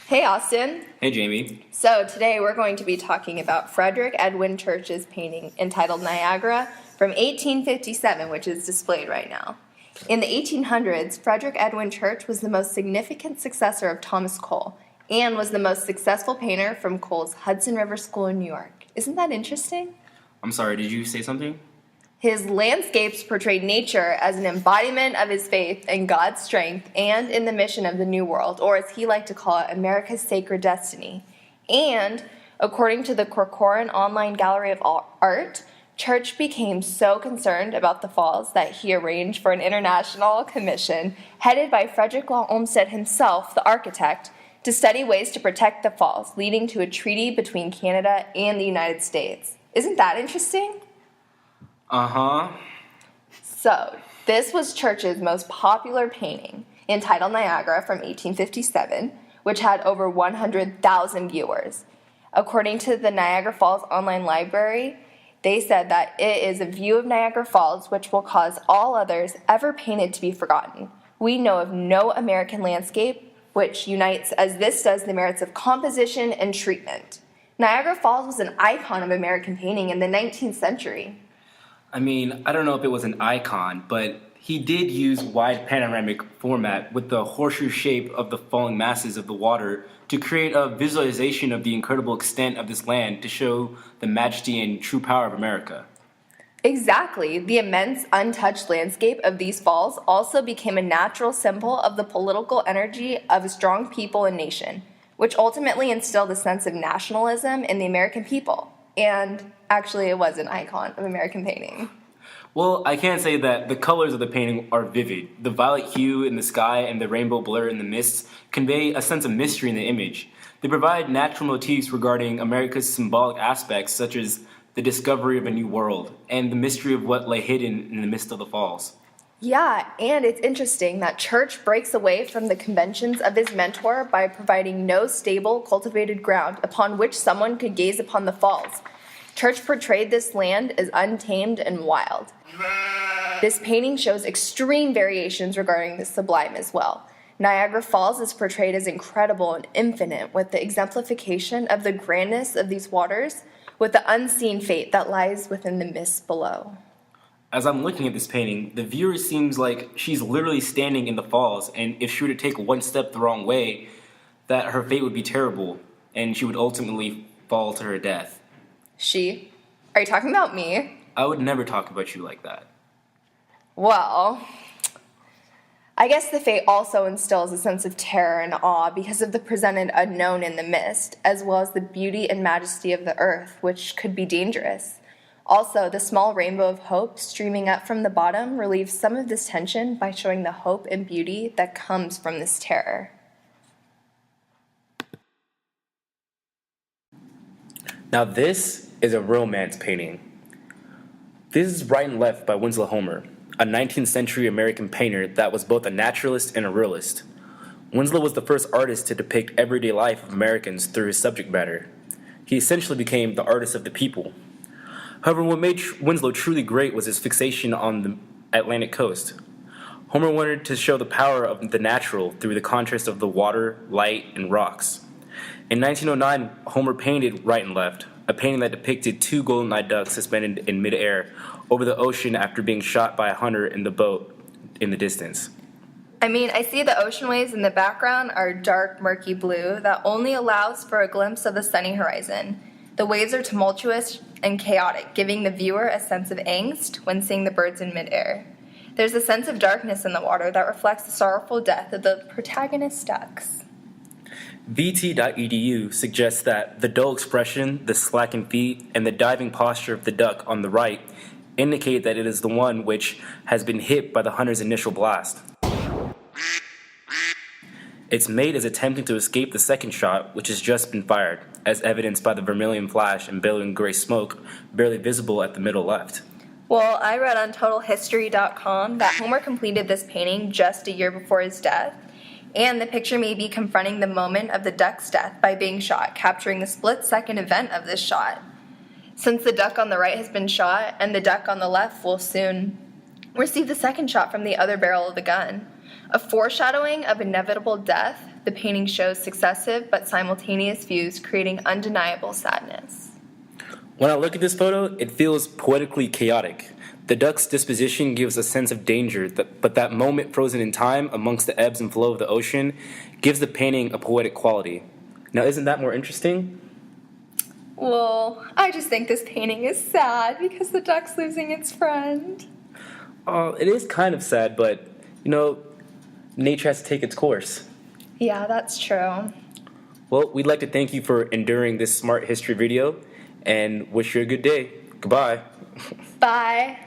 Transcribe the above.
Hey, Austin. Hey, Jamie. So today we're going to be talking about Frederic Edwin Church's painting entitled Niagara from 1857, which is displayed right now. In the 1800s, Frederic Edwin Church was the most significant successor of Thomas Cole and was the most successful painter from Cole's Hudson River School in New York. Isn't that interesting? I'm sorry, did you say something? His landscapes portrayed nature as an embodiment of his faith in God's strength and in the mission of the New World, or as he liked to call it, America's sacred destiny. And, according to the Corcoran Online Gallery of Art, Church became so concerned about the falls that he arranged for an international commission headed by Frederic Law Olmsted himself, the architect, to study ways to protect the falls, leading to a treaty between Canada and the United States. Isn't that interesting? Uh-huh. So, this was Church's most popular painting, entitled Niagara from 1857, which had over 100,000 viewers. According to the Niagara Falls Online Library, they said that it is a view of Niagara Falls which will cause all others ever painted to be forgotten. We know of no American landscape which unites as this does the merits of composition and treatment. Niagara Falls was an icon of American painting in the 19th century. I mean, I don't know if it was an icon, but he did use wide panoramic format with the horseshoe shape of the falling masses of the water to create a visualization of the incredible extent of this land to show the majesty and true power of America. Exactly. The immense, untouched landscape of these falls also became a natural symbol of the political energy of a strong people and nation, which ultimately instilled a sense of nationalism in the American people. And actually, it was an icon of American painting. Well, I can say that the colors of the painting are vivid. The violet hue in the sky and the rainbow blur in the mists convey a sense of mystery in the image. They provide natural motifs regarding America's symbolic aspects, such as the discovery of a new world and the mystery of what lay hidden in the midst of the falls. Yeah, and it's interesting that Church breaks away from the conventions of his mentor by providing no stable, cultivated ground upon which someone could gaze upon the falls. Church portrayed this land as untamed and wild. This painting shows extreme variations regarding the sublime as well. Niagara Falls is portrayed as incredible and infinite, with the exemplification of the grandness of these waters, with the unseen fate that lies within the mists below. As I'm looking at this painting, the viewer seems like she's literally standing in the falls, and if she were to take one step the wrong way, that her fate would be terrible, and she would ultimately fall to her death. She? Are you talking about me? I would never talk about you like that. Well, I guess the fate also instills a sense of terror and awe because of the presented unknown in the mist, as well as the beauty and majesty of the earth, which could be dangerous. Also, the small rainbow of hope streaming up from the bottom relieves some of this tension by showing the hope and beauty that comes from this terror. Now this is a romance painting. This is Right and Left by Winslow, a 19th century American painter that was both a naturalist and a realist. Winslow was the first artist to depict everyday life of Americans through his subject matter. He essentially became the artist of the people. However, what made Winslow truly great was his fixation on the Atlantic coast. Homer wanted to show the power of the natural through the contrast of the water, light, and rocks. In 1909, Homer painted Right and Left, a painting that depicted two golden-eyed ducks suspended in midair over the ocean after being shot by a hunter in the boat in the distance. I mean, I see the ocean waves in the background are dark, murky blue that only allows for a glimpse of the sunny horizon. The waves are tumultuous and chaotic, giving the viewer a sense of angst when seeing the birds in midair. There's a sense of darkness in the water that reflects the sorrowful death of the protagonist ducks. VT.edu suggests that the dull expression, the slackened feet, and the diving posture of the duck on the right indicate that it is the one which has been hit by the hunter's initial blast. It's made as attempting to escape the second shot, which has just been fired, as evidenced by the vermilion flash and billowing gray smoke barely visible at the middle left. Well, I read on TotalHistory.com that Homer completed this painting just a year before his death, and the picture may be confronting the moment of the duck's death by being shot, capturing the split-second event of this shot. Since the duck on the right has been shot, and the duck on the left will soon receive the second shot from the other barrel of the gun, a foreshadowing of inevitable death, the painting shows successive but simultaneous views, creating undeniable sadness. When I look at this photo, it feels poetically chaotic. The duck's disposition gives a sense of danger, but that moment frozen in time amongst the ebbs and flow of the ocean gives the painting a poetic quality. Now, isn't that more interesting? Well, I just think this painting is sad because the duck's losing its friend. It is kind of sad, but, nature has to take its course. Yeah, that's true. Well, we'd like to thank you for enduring this smart history video and wish you a good day. Goodbye. Bye.